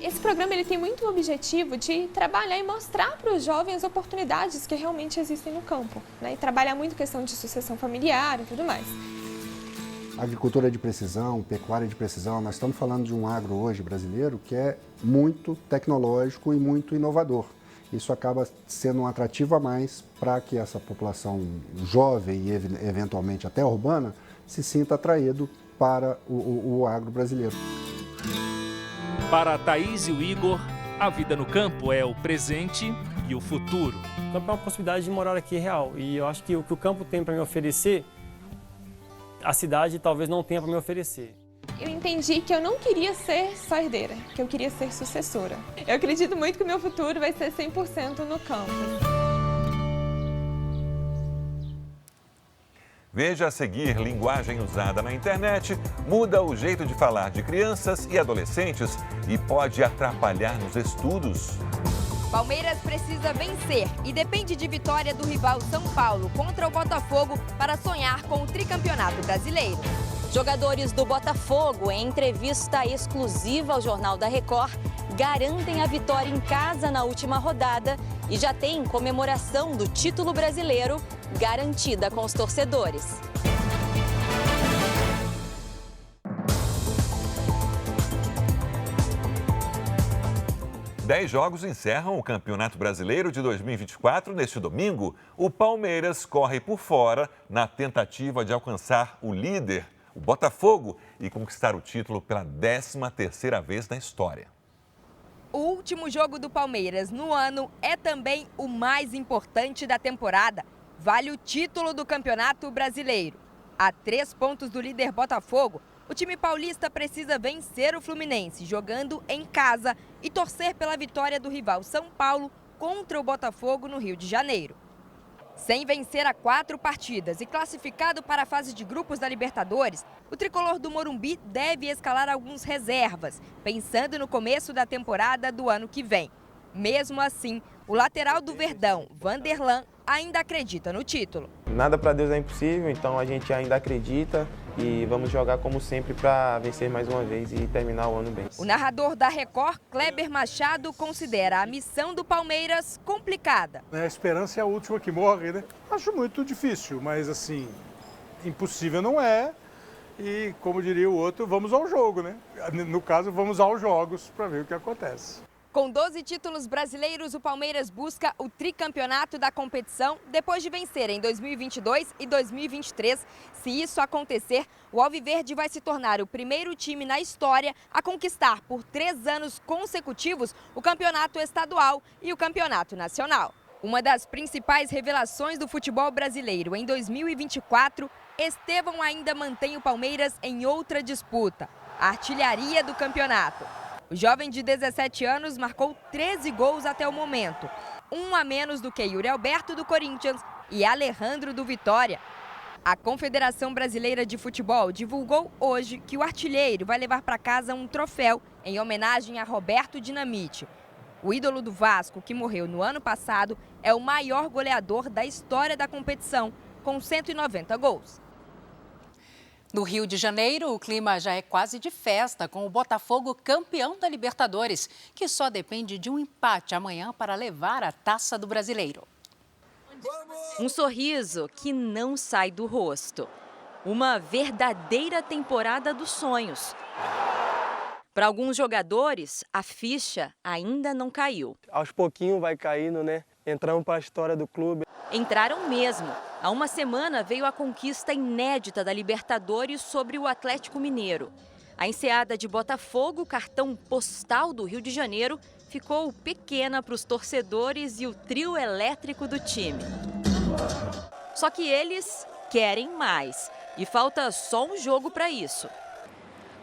Esse programa ele tem muito o objetivo de trabalhar e mostrar para os jovens as oportunidades que realmente existem no campo, né? E trabalhar muito questão de sucessão familiar e tudo mais.
Agricultura de precisão, pecuária de precisão, nós estamos falando de um agro hoje brasileiro que é muito tecnológico e muito inovador. Isso acaba sendo um atrativo a mais para que essa população jovem e eventualmente até urbana se sinta atraído para o agro brasileiro.
Para a Thaís e o Igor, a vida no campo é o presente e o futuro.
O campo é uma possibilidade de morar aqui real e eu acho que o que o campo tem para me oferecer, a cidade talvez não tenha para me oferecer.
Eu entendi que eu não queria ser só herdeira, que eu queria ser sucessora. Eu acredito muito que o meu futuro vai ser 100% no campo.
Veja a seguir: linguagem usada na internet muda o jeito de falar de crianças e adolescentes e pode atrapalhar nos estudos.
Palmeiras precisa vencer e depende de vitória do rival São Paulo contra o Botafogo para sonhar com o tricampeonato brasileiro. Jogadores do Botafogo, em entrevista exclusiva ao Jornal da Record, garantem a vitória em casa na última rodada e já tem comemoração do título brasileiro garantida com os torcedores.
Dez jogos encerram o Campeonato Brasileiro de 2024. Neste domingo, o Palmeiras corre por fora na tentativa de alcançar o líder, o Botafogo, e conquistar o título pela 13ª vez na história.
O último jogo do Palmeiras no ano é também o mais importante da temporada. Vale o título do Campeonato Brasileiro. A 3 pontos do líder Botafogo, o time paulista precisa vencer o Fluminense jogando em casa e torcer pela vitória do rival São Paulo contra o Botafogo no Rio de Janeiro. Sem vencer a 4 partidas e classificado para a fase de grupos da Libertadores, o tricolor do Morumbi deve escalar alguns reservas, pensando no começo da temporada do ano que vem. Mesmo assim, o lateral do Verdão, Vanderlan, ainda acredita no título.
Nada para Deus é impossível, então a gente ainda acredita
e vamos jogar como sempre para vencer mais uma vez e terminar o ano bem.
O narrador da Record, Kleber Machado, considera a missão do Palmeiras complicada.
A esperança é a última que morre, né? Acho muito difícil, mas assim, impossível não é. E, como diria o outro, vamos ao jogo, né? No caso, vamos aos jogos para ver o que acontece.
Com 12 títulos brasileiros, o Palmeiras busca o tricampeonato da competição depois de vencer em 2022 e 2023. Se isso acontecer, o Alviverde vai se tornar o primeiro time na história a conquistar por 3 anos consecutivos o campeonato estadual e o campeonato nacional. Uma das principais revelações do futebol brasileiro em 2024, Estevão ainda mantém o Palmeiras em outra disputa, a artilharia do campeonato. O jovem de 17 anos marcou 13 gols até o momento, um a menos do que Yuri Alberto do Corinthians e Alejandro do Vitória. A Confederação Brasileira de Futebol divulgou hoje que o artilheiro vai levar para casa um troféu em homenagem a Roberto Dinamite. O ídolo do Vasco, que morreu no ano passado, é o maior goleador da história da competição, com 190 gols.
No Rio de Janeiro, o clima já é quase de festa, com o Botafogo campeão da Libertadores, que só depende de um empate amanhã para levar a Taça do Brasileiro.
Um sorriso que não sai do rosto. Uma verdadeira temporada dos sonhos. Para alguns jogadores, a ficha ainda não caiu.
Aos pouquinhos vai caindo, né? Entramos para a história do clube.
Entraram mesmo. Há uma semana veio a conquista inédita da Libertadores sobre o Atlético Mineiro. A enseada de Botafogo, cartão postal do Rio de Janeiro, ficou pequena para os torcedores e o trio elétrico do time. Só que eles querem mais e falta só um jogo para isso.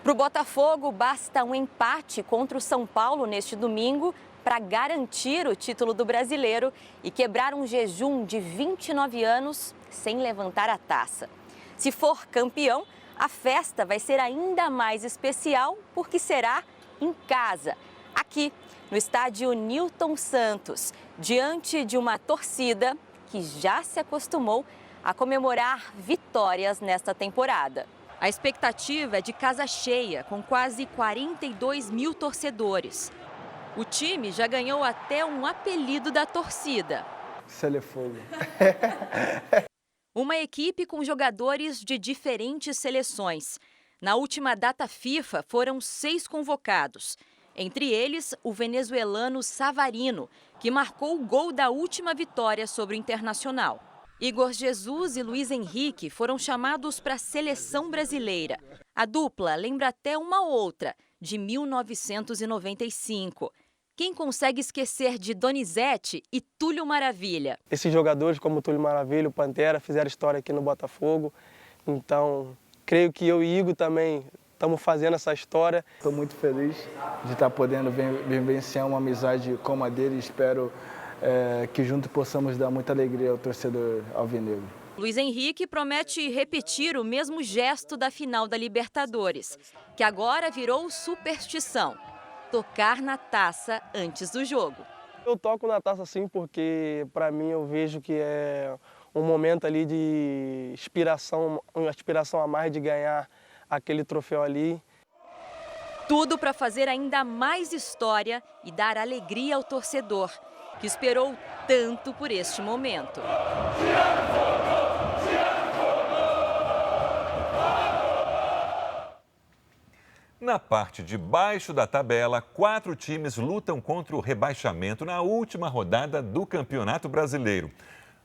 Para o Botafogo, basta um empate contra o São Paulo neste domingo para garantir o título do Brasileiro e quebrar um jejum de 29 anos sem levantar a taça. Se for campeão, a festa vai ser ainda mais especial porque será em casa, aqui no estádio Newton Santos, diante de uma torcida que já se acostumou a comemorar vitórias nesta temporada. A expectativa é de casa cheia, com quase 42 mil torcedores. O time já ganhou até um apelido da torcida.
Celefogo.
Uma equipe com jogadores de diferentes seleções. Na última data FIFA, foram 6 convocados. Entre eles, o venezuelano Savarino, que marcou o gol da última vitória sobre o Internacional. Igor Jesus e Luiz Henrique foram chamados para a seleção brasileira. A dupla lembra até uma outra, de 1995. Quem consegue esquecer de Donizete e Túlio Maravilha?
Esses jogadores como Túlio Maravilha, o Pantera, fizeram história aqui no Botafogo. Então, creio que eu e Igor também estamos fazendo essa história.
Estou muito feliz de estar podendo vivenciar uma amizade como a dele. Espero que juntos possamos dar muita alegria ao torcedor alvinegro.
Luiz Henrique promete repetir o mesmo gesto da final da Libertadores, que agora virou superstição: tocar na taça antes do jogo.
Eu toco na taça sim, porque para mim eu vejo que é um momento ali de inspiração, uma aspiração a mais de ganhar aquele troféu ali.
Tudo para fazer ainda mais história e dar alegria ao torcedor, que esperou tanto por este momento.
Na parte de baixo da tabela, 4 times lutam contra o rebaixamento na última rodada do Campeonato Brasileiro: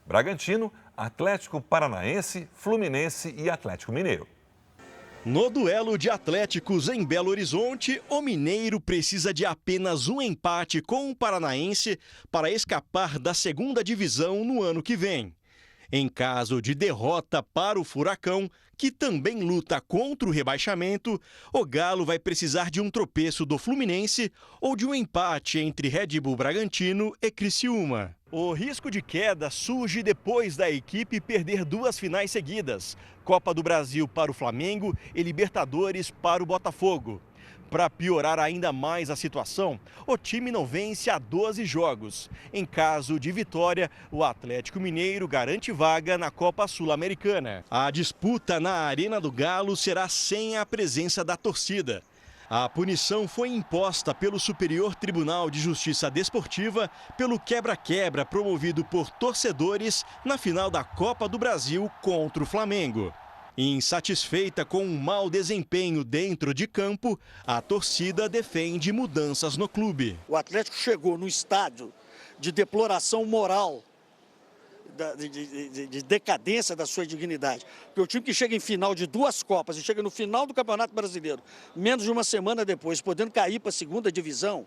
Bragantino, Atlético Paranaense, Fluminense e Atlético Mineiro.
No duelo de Atléticos em Belo Horizonte, o Mineiro precisa de apenas um empate com o Paranaense para escapar da segunda divisão no ano que vem. Em caso de derrota para o Furacão, que também luta contra o rebaixamento, o Galo vai precisar de um tropeço do Fluminense ou de um empate entre Red Bull Bragantino e Criciúma. O risco de queda surge depois da equipe perder 2 finais seguidas: Copa do Brasil para o Flamengo e Libertadores para o Botafogo. Para piorar ainda mais a situação, o time não vence há 12 jogos. Em caso de vitória, o Atlético Mineiro garante vaga na Copa Sul-Americana. A disputa na Arena do Galo será sem a presença da torcida. A punição foi imposta pelo Superior Tribunal de Justiça Desportiva pelo quebra-quebra promovido por torcedores na final da Copa do Brasil contra o Flamengo. Insatisfeita com um mau desempenho dentro de campo, a torcida defende mudanças no clube.
O Atlético chegou no estádio de deploração moral, de decadência da sua dignidade. Porque o time que chega em final de 2 Copas e chega no final do Campeonato Brasileiro, menos de uma semana depois, podendo cair para a 2ª divisão,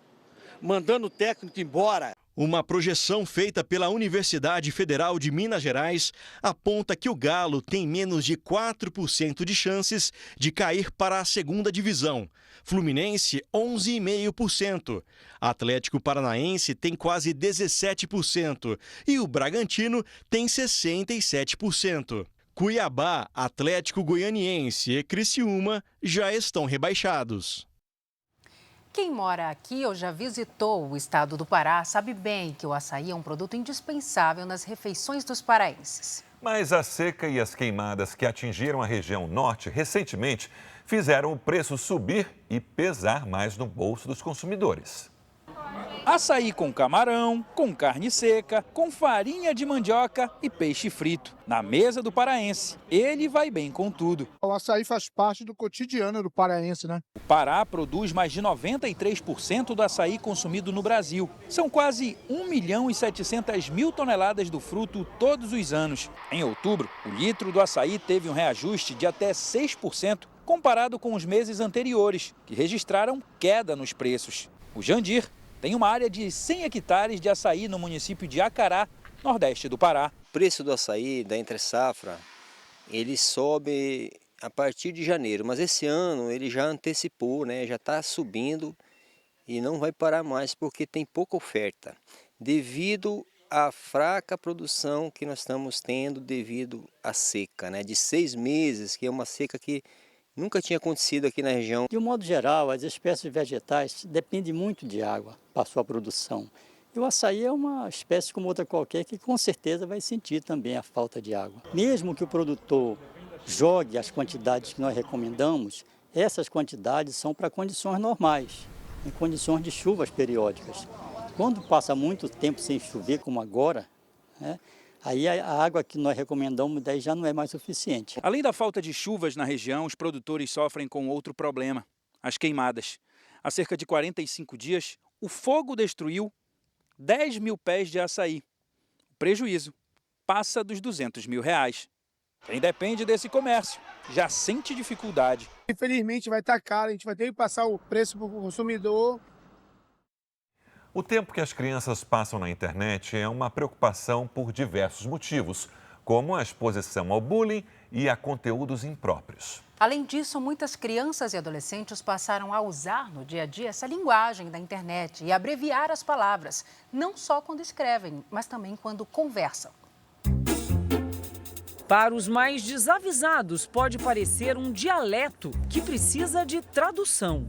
mandando o técnico embora.
Uma projeção feita pela Universidade Federal de Minas Gerais aponta que o Galo tem menos de 4% de chances de cair para a 2ª divisão. Fluminense, 11,5%. Atlético Paranaense tem quase 17% e o Bragantino tem 67%. Cuiabá, Atlético Goianiense e Criciúma já estão rebaixados.
Quem mora aqui ou já visitou o estado do Pará sabe bem que o açaí é um produto indispensável nas refeições dos paraenses.
Mas a seca e as queimadas que atingiram a região norte recentemente fizeram o preço subir e pesar mais no bolso dos consumidores.
Açaí com camarão, com carne seca, com farinha de mandioca e peixe frito. Na mesa do paraense, ele vai bem com tudo.
O açaí faz parte do cotidiano do paraense, né?
O Pará produz mais de 93% do açaí consumido no Brasil. São quase 1.700.000 toneladas do fruto todos os anos. Em outubro, o litro do açaí teve um reajuste de até 6% comparado com os meses anteriores, que registraram queda nos preços. O Jandir tem uma área de 100 hectares de açaí no município de Acará, nordeste do Pará.
O preço do açaí da entre-safra, ele sobe a partir de janeiro, mas esse ano ele já antecipou, né? Já está subindo e não vai parar mais porque tem pouca oferta, devido à fraca produção que nós estamos tendo devido à seca, né? De 6 meses, que é uma seca que nunca tinha acontecido aqui na região.
De um modo geral, as espécies vegetais dependem muito de água para a sua produção. E o açaí é uma espécie como outra qualquer que com certeza vai sentir também a falta de água. Mesmo que o produtor jogue as quantidades que nós recomendamos, essas quantidades são para condições normais, em condições de chuvas periódicas. Quando passa muito tempo sem chover, como agora, né? Aí a água que nós recomendamos daí já não é mais suficiente.
Além da falta de chuvas na região, os produtores sofrem com outro problema, as queimadas. Há cerca de 45 dias, o fogo destruiu 10 mil pés de açaí. O prejuízo passa dos R$200 mil. Quem depende desse comércio já sente dificuldade.
Infelizmente vai estar caro, a gente vai ter que passar o preço para o consumidor.
O tempo que as crianças passam na internet é uma preocupação por diversos motivos, como a exposição ao bullying e a conteúdos impróprios.
Além disso, muitas crianças e adolescentes passaram a usar no dia a dia essa linguagem da internet e abreviar as palavras, não só quando escrevem, mas também quando conversam.
Para os mais desavisados, pode parecer um dialeto que precisa de tradução.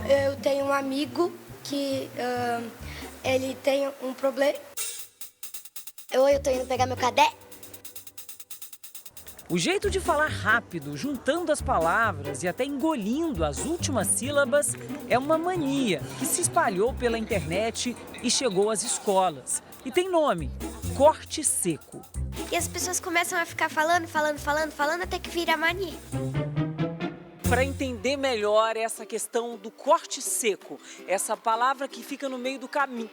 Eu tenho um amigo que ele tem um problema. Eu tô indo pegar meu caderno.
O jeito de falar rápido, juntando as palavras e até engolindo as últimas sílabas, é uma mania que se espalhou pela internet e chegou às escolas. E tem nome: corte seco.
E as pessoas começam a ficar falando até que vira mania.
Para entender melhor essa questão do corte seco, essa palavra que fica no meio do caminho,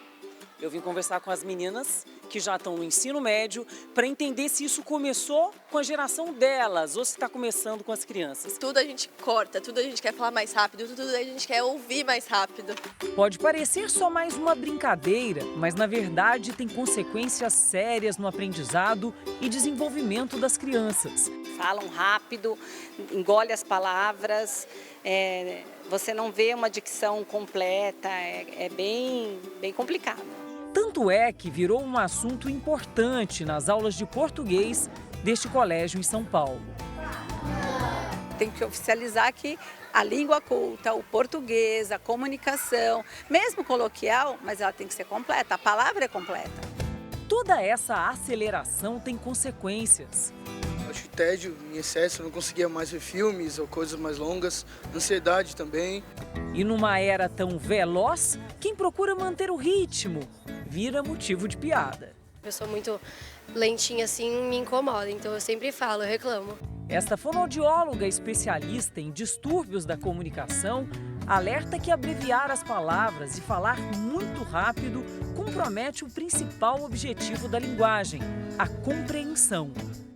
eu vim conversar com as meninas que já estão no ensino médio para entender se isso começou com a geração delas ou se está começando com as crianças.
Tudo a gente corta, tudo a gente quer falar mais rápido, tudo a gente quer ouvir mais rápido.
Pode parecer só mais uma brincadeira, mas na verdade tem consequências sérias no aprendizado e desenvolvimento das crianças.
Falam rápido, engole as palavras, você não vê uma dicção completa, é bem complicado.
Tanto é que virou um assunto importante nas aulas de português deste colégio em São Paulo.
tem que oficializar que a língua culta, o português, a comunicação, mesmo coloquial, mas ela tem que ser completa, a palavra é completa.
Toda essa aceleração tem consequências.
Acho que tédio em excesso, não conseguia mais ver filmes ou coisas mais longas, ansiedade também.
E numa era tão veloz, quem procura manter o ritmo vira motivo de piada.
Eu sou muito lentinha assim, me incomoda, então eu sempre falo, eu reclamo.
Esta fonoaudióloga especialista em distúrbios da comunicação alerta que abreviar as palavras e falar muito rápido compromete o principal objetivo da linguagem, a compreensão.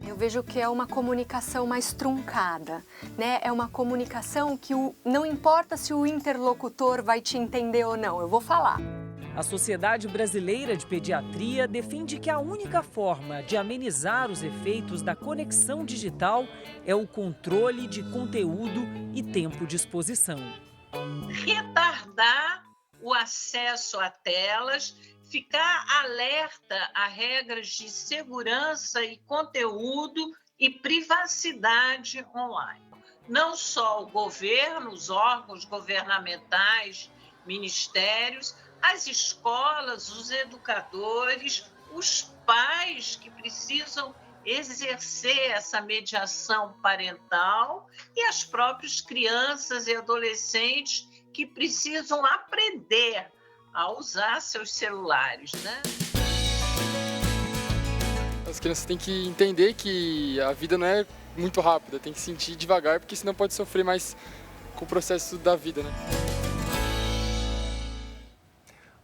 Eu vejo que é uma comunicação mais truncada, né? É uma comunicação que não importa se o interlocutor vai te entender ou não, eu vou falar.
A Sociedade Brasileira de Pediatria defende que a única forma de amenizar os efeitos da conexão digital é o controle de conteúdo e tempo de exposição.
Retardar o acesso a telas, ficar alerta a regras de segurança e conteúdo e privacidade online. Não só o governo, os órgãos governamentais, ministérios, as escolas, os educadores, os pais que precisam exercer essa mediação parental e as próprias crianças e adolescentes que precisam aprender a usar seus celulares, né?
As crianças têm que entender que a vida não é muito rápida, tem que sentir devagar, porque senão pode sofrer mais com o processo da vida, né?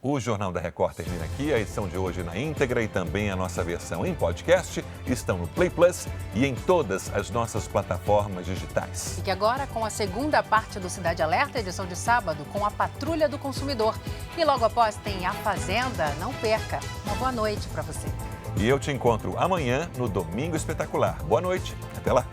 O Jornal da Record termina aqui. A edição de hoje na íntegra e também a nossa versão em podcast estão no Play Plus e em todas as nossas plataformas digitais.
Fique agora com a segunda parte do Cidade Alerta, edição de sábado, com a Patrulha do Consumidor. E logo após tem A Fazenda. Não perca. Uma boa noite para você.
E eu te encontro amanhã no Domingo Espetacular. Boa noite. Até lá.